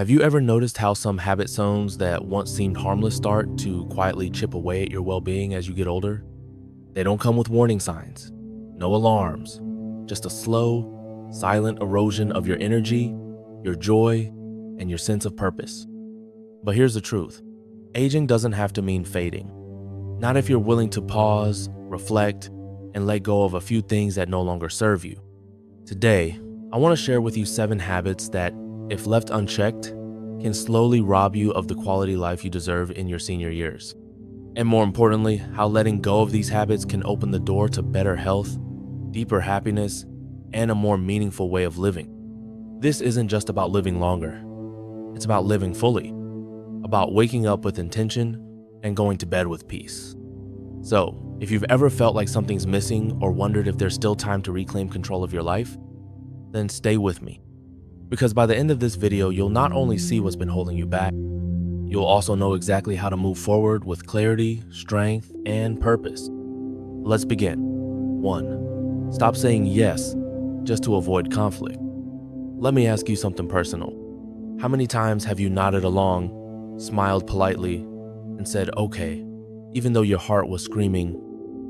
Have you ever noticed how some habit zones that once seemed harmless start to quietly chip away at your well-being as you get older? They don't come with warning signs, no alarms, just a slow, silent erosion of your energy, your joy, and your sense of purpose. But here's the truth. Aging doesn't have to mean fading. Not if you're willing to pause, reflect, and let go of a few things that no longer serve you. Today, I want to share with you 7 habits that, if left unchecked, can slowly rob you of the quality life you deserve in your senior years. And more importantly, how letting go of these habits can open the door to better health, deeper happiness, and a more meaningful way of living. This isn't just about living longer. It's about living fully, about waking up with intention and going to bed with peace. So, if you've ever felt like something's missing or wondered if there's still time to reclaim control of your life, then stay with me. Because by the end of this video, you'll not only see what's been holding you back, you'll also know exactly how to move forward with clarity, strength, and purpose. Let's begin. 1. Stop saying yes just to avoid conflict. Let me ask you something personal. How many times have you nodded along, smiled politely, and said okay, even though your heart was screaming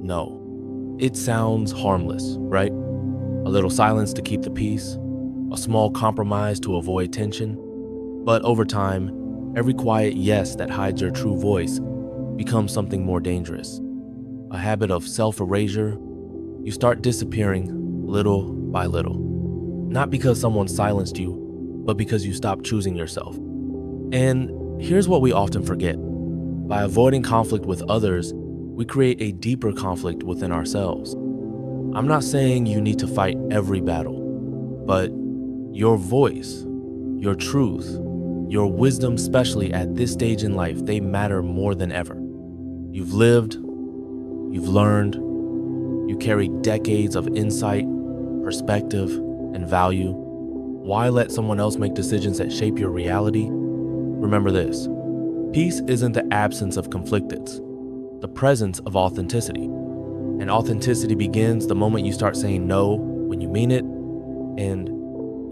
no? It sounds harmless, right? A little silence to keep the peace, a small compromise to avoid tension. But over time, every quiet yes that hides your true voice becomes something more dangerous. A habit of self-erasure. You start disappearing little by little. Not because someone silenced you, but because you stopped choosing yourself. And here's what we often forget. By avoiding conflict with others, we create a deeper conflict within ourselves. I'm not saying you need to fight every battle, but your voice, your truth, your wisdom, especially at this stage in life, they matter more than ever. You've lived, you've learned, you carry decades of insight, perspective, and value. Why let someone else make decisions that shape your reality? Remember this: peace isn't the absence of conflict, it's the presence of authenticity. And authenticity begins the moment you start saying no when you mean it, and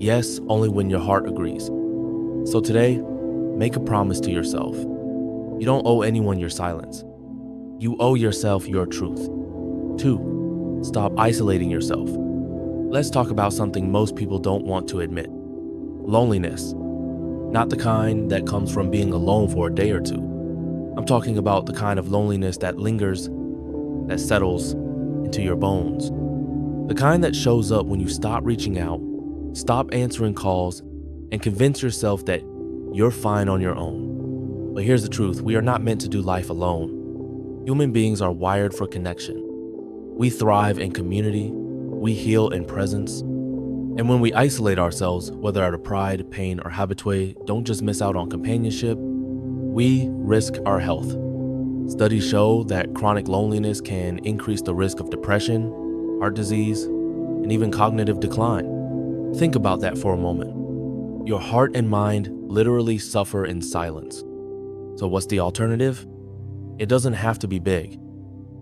yes only when your heart agrees. So today, make a promise to yourself. You don't owe anyone your silence. You owe yourself your truth. 2. Stop isolating yourself. Let's talk about something most people don't want to admit. Loneliness. Not the kind that comes from being alone for a day or two. I'm talking about the kind of loneliness that lingers, that settles into your bones. The kind that shows up when you stop reaching out, stop answering calls, and convince yourself that you're fine on your own. But here's the truth: we are not meant to do life alone. Human beings are wired for connection. We thrive in community, we heal in presence. And when we isolate ourselves, whether out of pride, pain, or habitué, don't just miss out on companionship, we risk our health. Studies show that chronic loneliness can increase the risk of depression, heart disease, and even cognitive decline. Think about that for a moment. Your heart and mind literally suffer in silence. So what's the alternative? It doesn't have to be big.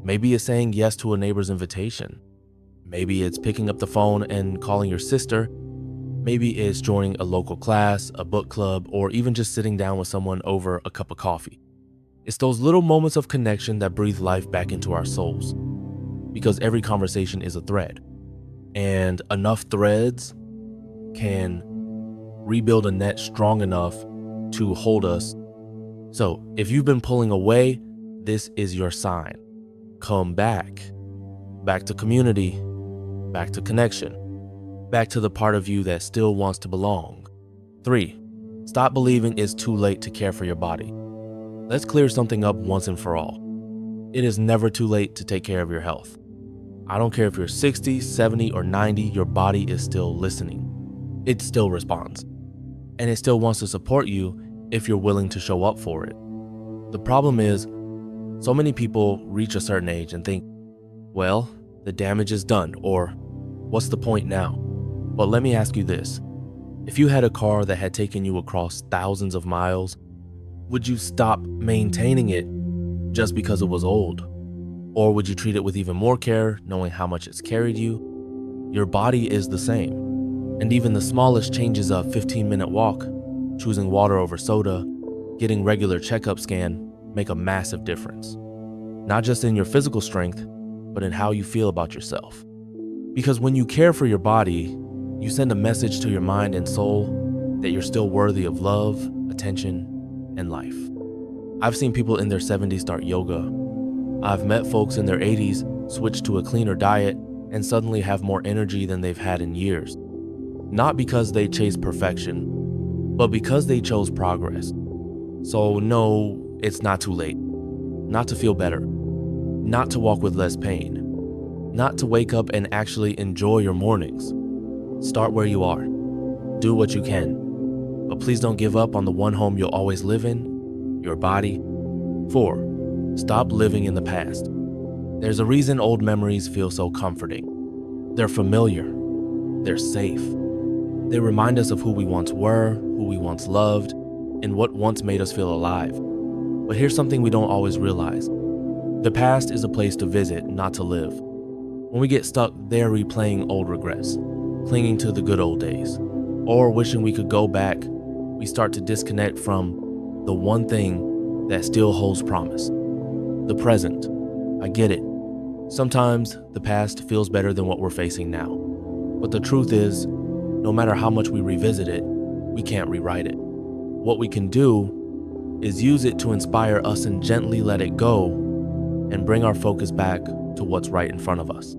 Maybe it's saying yes to a neighbor's invitation. Maybe it's picking up the phone and calling your sister. Maybe it's joining a local class, a book club, or even just sitting down with someone over a cup of coffee. It's those little moments of connection that breathe life back into our souls. Because every conversation is a thread. And enough threads can rebuild a net strong enough to hold us. So if you've been pulling away, this is your sign. Come back. Back to community. Back to connection. Back to the part of you that still wants to belong. 3. Stop believing it's too late to care for your body. Let's clear something up once and for all. It is never too late to take care of your health. I don't care if you're 60, 70, or 90, your body is still listening. It still responds. And it still wants to support you if you're willing to show up for it. The problem is, so many people reach a certain age and think, well, the damage is done, or what's the point now? But let me ask you this. If you had a car that had taken you across thousands of miles, would you stop maintaining it just because it was old? Or would you treat it with even more care, knowing how much it's carried you? Your body is the same. And even the smallest changes, a 15-minute walk, choosing water over soda, getting regular checkups can make a massive difference. Not just in your physical strength, but in how you feel about yourself. Because when you care for your body, you send a message to your mind and soul that you're still worthy of love, attention, and life. I've seen people in their 70s start yoga. I've met folks in their 80s switch to a cleaner diet and suddenly have more energy than they've had in years. Not because they chased perfection, but because they chose progress. So no, it's not too late. Not to feel better. Not to walk with less pain. Not to wake up and actually enjoy your mornings. Start where you are. Do what you can. But please don't give up on the one home you'll always live in, your body. 4. Stop living in the past. There's a reason old memories feel so comforting. They're familiar. They're safe. They remind us of who we once were, who we once loved, and what once made us feel alive. But here's something we don't always realize. The past is a place to visit, not to live. When we get stuck there replaying old regrets, clinging to the good old days, or wishing we could go back, we start to disconnect from the one thing that still holds promise. The present. I get it. Sometimes the past feels better than what we're facing now. But the truth is, no matter how much we revisit it, we can't rewrite it. What we can do is use it to inspire us and gently let it go and bring our focus back to what's right in front of us.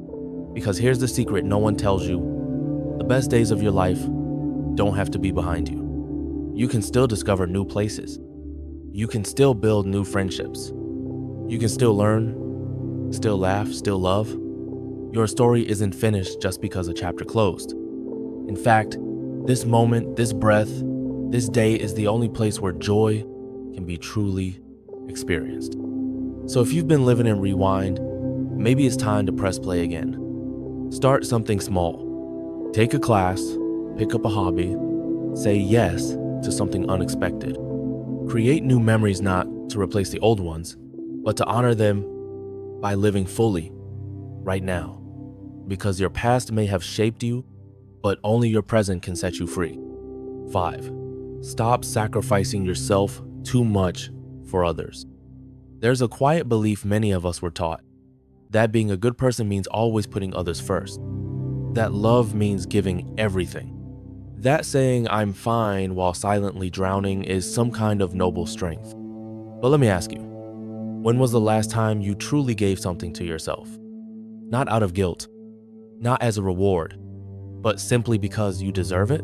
Because here's the secret no one tells you. The best days of your life don't have to be behind you. You can still discover new places. You can still build new friendships. You can still learn, still laugh, still love. Your story isn't finished just because a chapter closed. In fact, this moment, this breath, this day is the only place where joy can be truly experienced. So if you've been living in rewind, maybe it's time to press play again. Start something small. Take a class, pick up a hobby, say yes to something unexpected. Create new memories not to replace the old ones, but to honor them by living fully right now. Because your past may have shaped you, but only your present can set you free. 5. Stop sacrificing yourself too much for others. There's a quiet belief many of us were taught that being a good person means always putting others first. That love means giving everything. That saying I'm fine while silently drowning is some kind of noble strength. But let me ask you, when was the last time you truly gave something to yourself? Not out of guilt, not as a reward, but simply because you deserve it?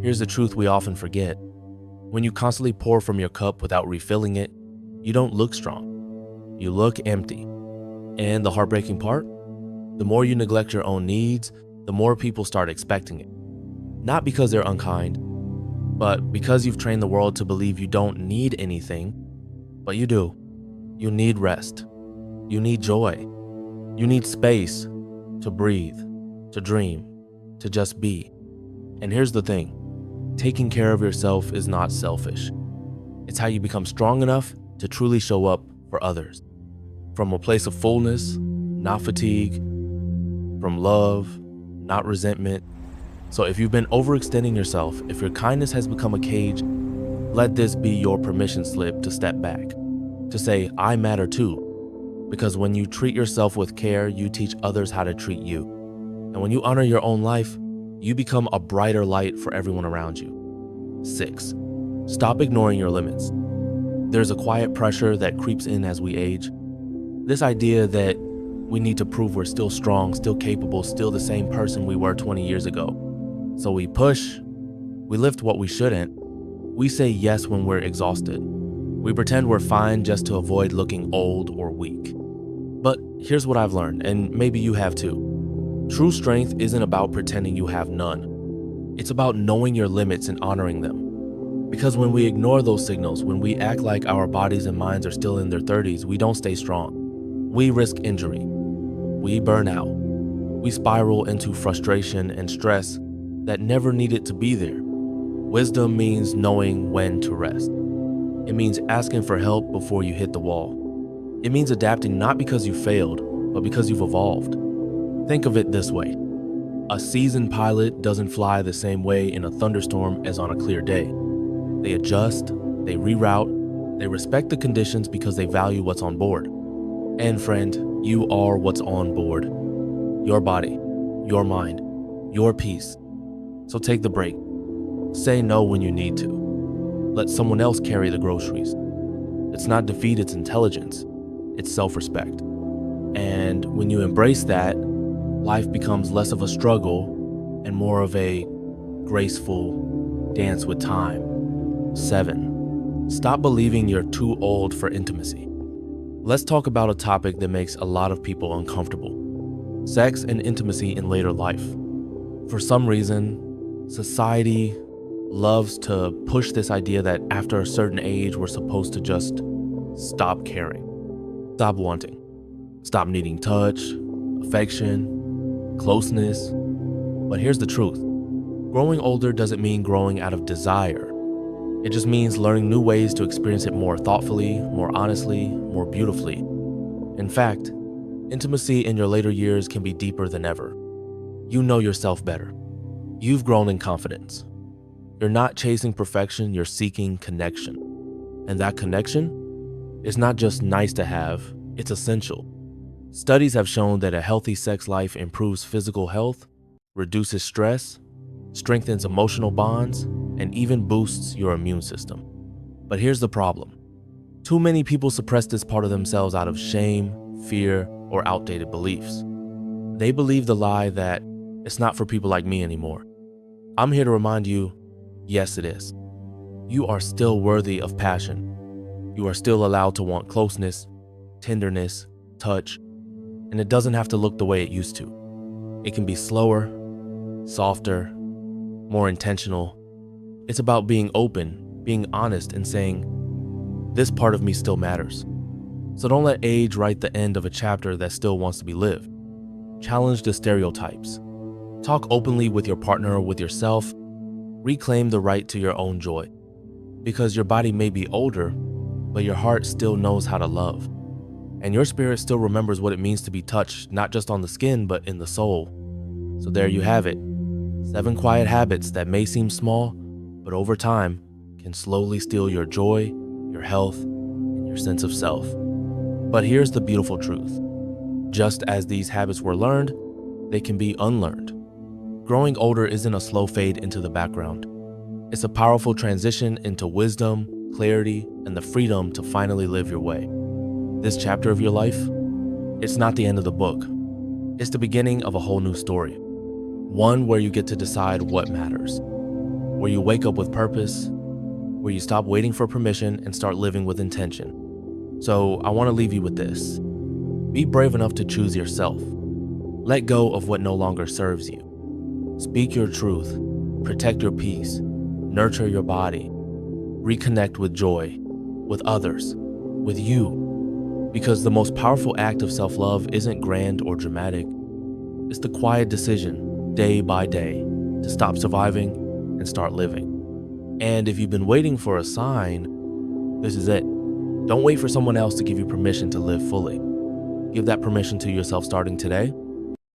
Here's the truth we often forget. When you constantly pour from your cup without refilling it, you don't look strong. You look empty. And the heartbreaking part? The more you neglect your own needs, the more people start expecting it. Not because they're unkind, but because you've trained the world to believe you don't need anything, but you do. You need rest. You need joy. You need space to breathe, to dream, to just be. And here's the thing. Taking care of yourself is not selfish. It's how you become strong enough to truly show up for others. From a place of fullness, not fatigue, from love, not resentment. So if you've been overextending yourself, if your kindness has become a cage, let this be your permission slip to step back, to say, I matter too. Because when you treat yourself with care, you teach others how to treat you. And when you honor your own life, you become a brighter light for everyone around you. 6. Stop ignoring your limits. There's a quiet pressure that creeps in as we age. This idea that we need to prove we're still strong, still capable, still the same person we were 20 years ago. So we push, we lift what we shouldn't, we say yes when we're exhausted. We pretend we're fine just to avoid looking old or weak. But here's what I've learned, and maybe you have too. True strength isn't about pretending you have none. It's about knowing your limits and honoring them. Because when we ignore those signals, when we act like our bodies and minds are still in their 30s, we don't stay strong. We risk injury. We burn out. We spiral into frustration and stress that never needed to be there. Wisdom means knowing when to rest. It means asking for help before you hit the wall. It means adapting not because you failed, but because you've evolved. Think of it this way. A seasoned pilot doesn't fly the same way in a thunderstorm as on a clear day. They adjust, they reroute, they respect the conditions because they value what's on board. And friend, you are what's on board. Your body, your mind, your peace. So take the break. Say no when you need to. Let someone else carry the groceries. It's not defeat, it's intelligence. It's self-respect. And when you embrace that, life becomes less of a struggle and more of a graceful dance with time. 7. Stop believing you're too old for intimacy. Let's talk about a topic that makes a lot of people uncomfortable: sex and intimacy in later life. For some reason, society loves to push this idea that after a certain age, we're supposed to just stop caring, stop wanting, stop needing touch, affection, closeness. But here's the truth. Growing older doesn't mean growing out of desire. It just means learning new ways to experience it more thoughtfully, more honestly, more beautifully. In fact, intimacy in your later years can be deeper than ever. You know yourself better. You've grown in confidence. You're not chasing perfection, you're seeking connection. And that connection is not just nice to have, it's essential. Studies have shown that a healthy sex life improves physical health, reduces stress, strengthens emotional bonds, and even boosts your immune system. But here's the problem. Too many people suppress this part of themselves out of shame, fear, or outdated beliefs. They believe the lie that it's not for people like me anymore. I'm here to remind you, yes, it is. You are still worthy of passion. You are still allowed to want closeness, tenderness, touch, and it doesn't have to look the way it used to. It can be slower, softer, more intentional. It's about being open, being honest, and saying, this part of me still matters. So don't let age write the end of a chapter that still wants to be lived. Challenge the stereotypes. Talk openly with your partner or with yourself. Reclaim the right to your own joy. Because your body may be older, but your heart still knows how to love. And your spirit still remembers what it means to be touched, not just on the skin, but in the soul. So there you have it. 7 quiet habits that may seem small, but over time can slowly steal your joy, your health, and your sense of self. But here's the beautiful truth. Just as these habits were learned, they can be unlearned. Growing older isn't a slow fade into the background. It's a powerful transition into wisdom, clarity, and the freedom to finally live your way. This chapter of your life, it's not the end of the book. It's the beginning of a whole new story. One where you get to decide what matters. Where you wake up with purpose, where you stop waiting for permission and start living with intention. So I want to leave you with this. Be brave enough to choose yourself. Let go of what no longer serves you. Speak your truth, protect your peace, nurture your body, reconnect with joy, with others, with you. Because the most powerful act of self-love isn't grand or dramatic. It's the quiet decision, day by day, to stop surviving and start living. And if you've been waiting for a sign, this is it. Don't wait for someone else to give you permission to live fully. Give that permission to yourself starting today.